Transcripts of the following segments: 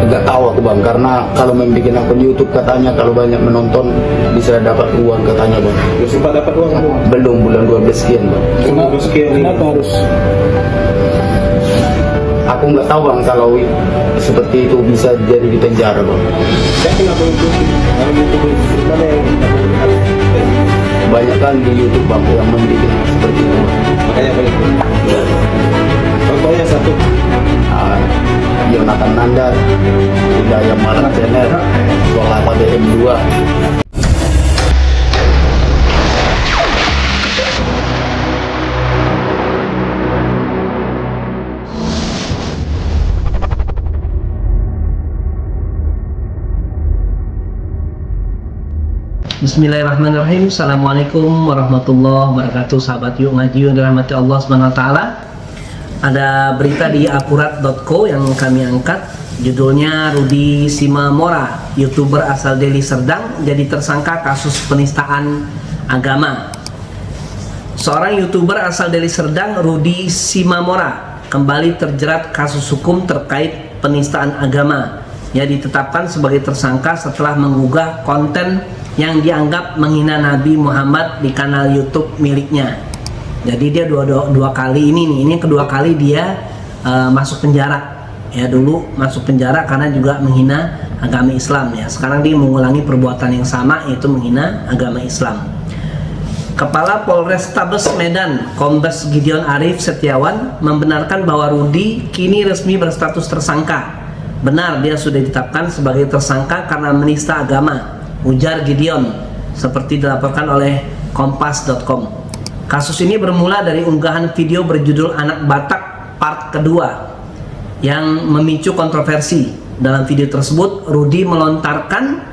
Nggak tahu aku bang, karena kalau membuat akun YouTube katanya kalau banyak menonton bisa dapat uang katanya bang. Belum sempat dapat uang bang? Belum, bulan 12 sekian bang. Kenapa harus? Aku nggak tahu bang kalau seperti itu bisa jadi di penjara bang. Saya kenapa YouTube? Kalau YouTube mana yang Banyak kan di YouTube bang yang membuat seperti itu. makanya banyak. Contohnya satu. Yonatan Nanda, Hidayah Malang Channel, Soal apa DM2. Bismillahirrahmanirrahim. Assalamualaikum warahmatullahi wabarakatuh. Sahabat Yuk Ngaji yang dirahmati Allah Subhanahu wa taala. Ada berita di akurat.co yang kami angkat. Judulnya Rudi Simamora, YouTuber asal Deli Serdang, jadi tersangka kasus penistaan agama. Seorang YouTuber asal Deli Serdang, Rudi Simamora, kembali terjerat kasus hukum terkait penistaan agama. Ia ditetapkan sebagai tersangka setelah mengunggah konten yang dianggap menghina Nabi Muhammad di kanal YouTube miliknya. Jadi dia dua kali ini kedua kali dia masuk penjara. Ya, dulu masuk penjara karena juga menghina agama Islam ya. Sekarang dia mengulangi perbuatan yang sama, yaitu menghina agama Islam. Kepala Polrestabes Medan, Kombes Gideon Arif Setiawan, membenarkan bahwa Rudi kini resmi berstatus tersangka. Benar, dia sudah ditetapkan sebagai tersangka karena menista agama, ujar Gideon, seperti dilaporkan oleh kompas.com. Kasus ini bermula dari unggahan video berjudul Anak Batak part kedua yang memicu kontroversi. Dalam video tersebut, Rudi melontarkan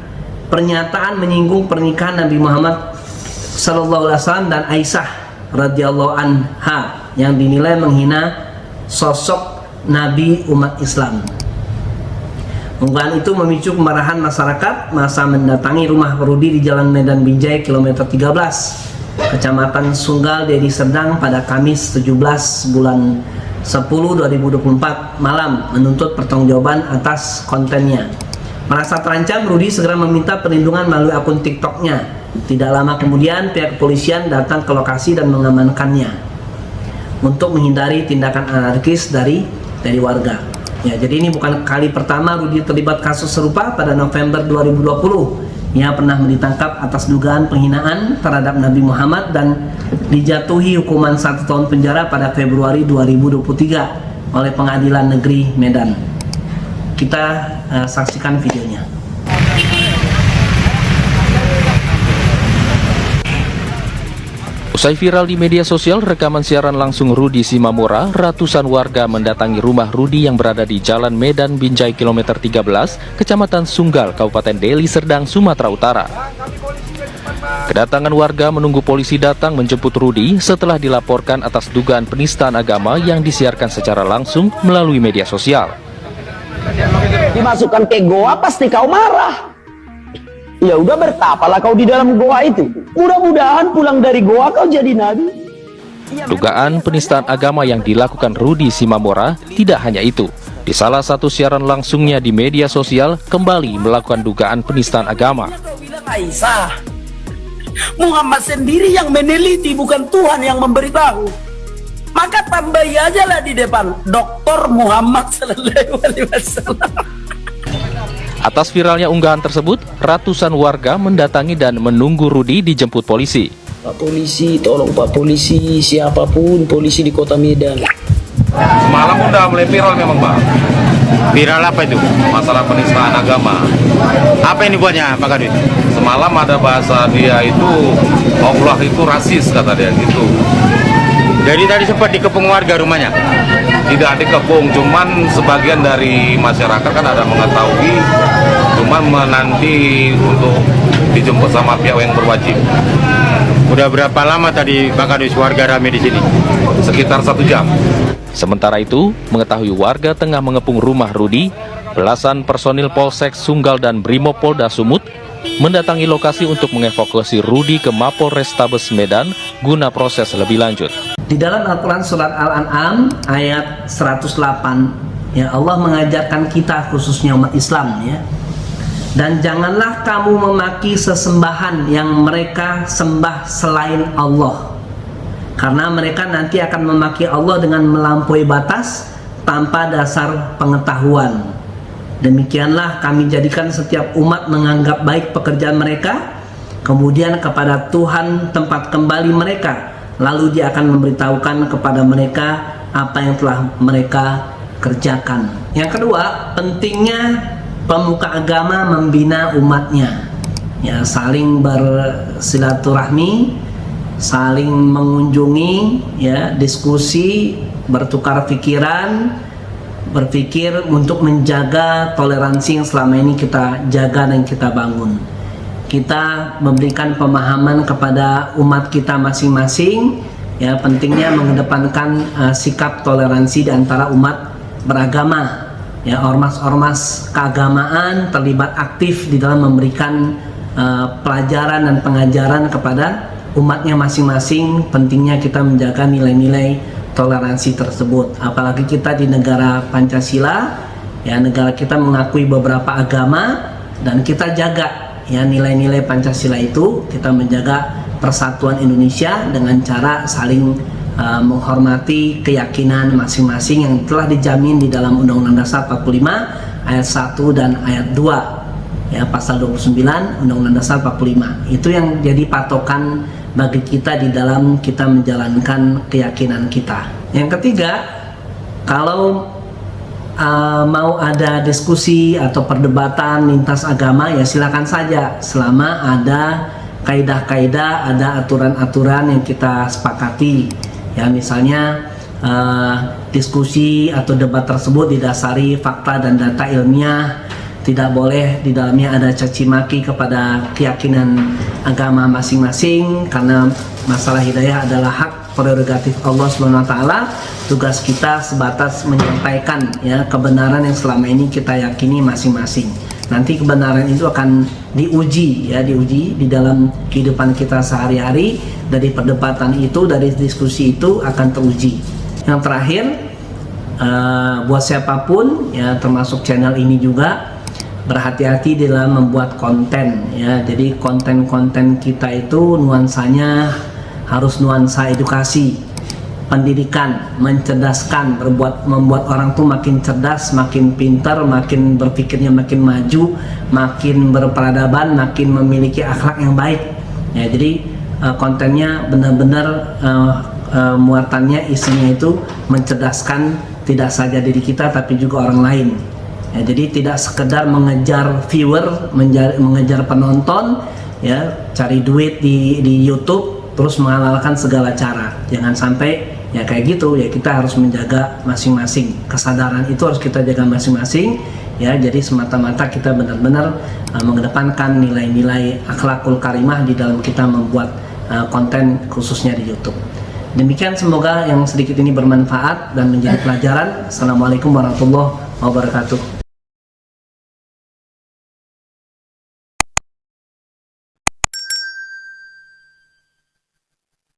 pernyataan menyinggung pernikahan Nabi Muhammad SAW dan Aisyah radhiyallahu anha yang dinilai menghina sosok Nabi umat Islam. Unggahan itu memicu kemarahan masyarakat masa mendatangi rumah Rudi di Jalan Medan Binjai kilometer 13, Kecamatan Sunggal, Deli Serdang pada Kamis 17 bulan 10 2024 malam menuntut pertanggungjawaban atas kontennya. Merasa terancam, Rudi segera meminta perlindungan melalui akun TikToknya. Tidak lama kemudian pihak kepolisian datang ke lokasi dan mengamankannya untuk menghindari tindakan anarkis dari warga. Ya, jadi ini bukan kali pertama Rudi terlibat kasus serupa. Pada November 2020 ia pernah ditangkap atas dugaan penghinaan terhadap Nabi Muhammad dan dijatuhi hukuman 1 tahun penjara pada Februari 2023 oleh Pengadilan Negeri Medan. Kita saksikan videonya. Usai viral di media sosial rekaman siaran langsung Rudi Simamora, ratusan warga mendatangi rumah Rudi yang berada di Jalan Medan Binjai kilometer 13, Kecamatan Sunggal, Kabupaten Deli Serdang, Sumatera Utara. Kedatangan warga menunggu polisi datang menjemput Rudi setelah dilaporkan atas dugaan penistaan agama yang disiarkan secara langsung melalui media sosial. Dimasukkan ke goa pasti kau marah. Ya udah, bertapalah kau di dalam goa itu. Mudah-mudahan pulang dari goa kau jadi nabi. Dugaan penistaan agama yang dilakukan Rudi Simamora tidak hanya itu. Di salah satu siaran langsungnya di media sosial kembali melakukan dugaan penistaan agama. Aisyah, Muhammad sendiri yang meneliti, bukan Tuhan yang memberitahu. Maka tambahi aja lah di depan Dr. Muhammad Sallallahu Alaihi Wasallam. Atas viralnya unggahan tersebut, ratusan warga mendatangi dan menunggu Rudi dijemput polisi. Pak polisi, tolong Pak polisi, siapapun polisi di kota Medan. Semalam udah mulai viral memang Pak. Viral apa itu? Masalah penistaan agama. Apa yang dibuatnya Pak Kadin? Semalam ada bahasa dia itu Allah itu rasis kata dia gitu. Jadi tadi sempat dikepung warga rumahnya? Tidak dikepung, cuman sebagian dari masyarakat kan ada mengetahui, cuman menanti untuk dijemput sama pihak yang berwajib. Udah berapa lama tadi Pak Kadis warga rame di sini? Sekitar 1 jam. Sementara itu, mengetahui warga tengah mengepung rumah Rudi, belasan personil Polsek Sunggal dan Brimopolda Sumut mendatangi lokasi untuk mengevakuasi Rudi ke Mapol Restabes Medan guna proses lebih lanjut. Di dalam Al-Quran surat Al-An'am ayat 108, ya, Allah mengajarkan kita khususnya umat Islam, ya, dan janganlah kamu memaki sesembahan yang mereka sembah selain Allah, karena mereka nanti akan memaki Allah dengan melampaui batas tanpa dasar pengetahuan. Demikianlah kami jadikan setiap umat menganggap baik pekerjaan mereka, kemudian kepada Tuhan tempat kembali mereka, lalu Dia akan memberitahukan kepada mereka apa yang telah mereka kerjakan. Yang kedua, pentingnya pemuka agama membina umatnya, ya, saling bersilaturahmi, saling mengunjungi, ya, diskusi, bertukar pikiran, berpikir untuk menjaga toleransi yang selama ini kita jaga dan kita bangun. Kita memberikan pemahaman kepada umat kita masing-masing, ya, pentingnya mengedepankan sikap toleransi di antara umat beragama, ya, ormas-ormas keagamaan terlibat aktif di dalam memberikan pelajaran dan pengajaran kepada umatnya masing-masing. Pentingnya kita menjaga nilai-nilai toleransi tersebut, apalagi kita di negara Pancasila, ya, negara kita mengakui beberapa agama, dan kita jaga, ya, nilai-nilai Pancasila itu. Kita menjaga persatuan Indonesia dengan cara saling menghormati keyakinan masing-masing yang telah dijamin di dalam Undang-Undang Dasar 45 ayat 1 dan ayat 2, ya, pasal 29 Undang-Undang Dasar 45. Itu yang jadi patokan bagi kita di dalam kita menjalankan keyakinan kita. Yang ketiga, kalau mau ada diskusi atau perdebatan lintas agama, ya silakan saja, selama ada kaidah-kaidah, ada aturan-aturan yang kita sepakati, ya, misalnya diskusi atau debat tersebut didasari fakta dan data ilmiah, tidak boleh di dalamnya ada caci maki kepada keyakinan agama masing-masing, karena masalah hidayah adalah hak prerogatif Allah SWT. Tugas kita sebatas menyampaikan, ya, kebenaran yang selama ini kita yakini masing-masing. Nanti kebenaran itu akan diuji, ya, diuji di dalam kehidupan kita sehari-hari. Dari perdebatan itu, dari diskusi itu akan teruji. Yang terakhir, buat siapapun, ya, termasuk channel ini juga, berhati-hati dalam membuat konten, ya. Jadi konten-konten kita itu nuansanya harus nuansa edukasi, pendidikan, mencerdaskan, membuat orang tuh makin cerdas, makin pintar, makin berpikirnya makin maju, makin berperadaban, makin memiliki akhlak yang baik, ya. Jadi kontennya benar-benar muatannya, isinya itu mencerdaskan tidak saja diri kita tapi juga orang lain, ya. Jadi tidak sekedar mengejar viewer, mengejar penonton, ya, cari duit di YouTube terus menghalalkan segala cara. Jangan sampai, ya, kayak gitu, ya. Kita harus menjaga masing-masing, kesadaran itu harus kita jaga masing-masing, ya. Jadi semata-mata kita benar-benar mengedepankan nilai-nilai akhlakul karimah di dalam kita membuat konten khususnya di YouTube. Demikian, semoga yang sedikit ini bermanfaat dan menjadi pelajaran. Assalamualaikum warahmatullahi wabarakatuh.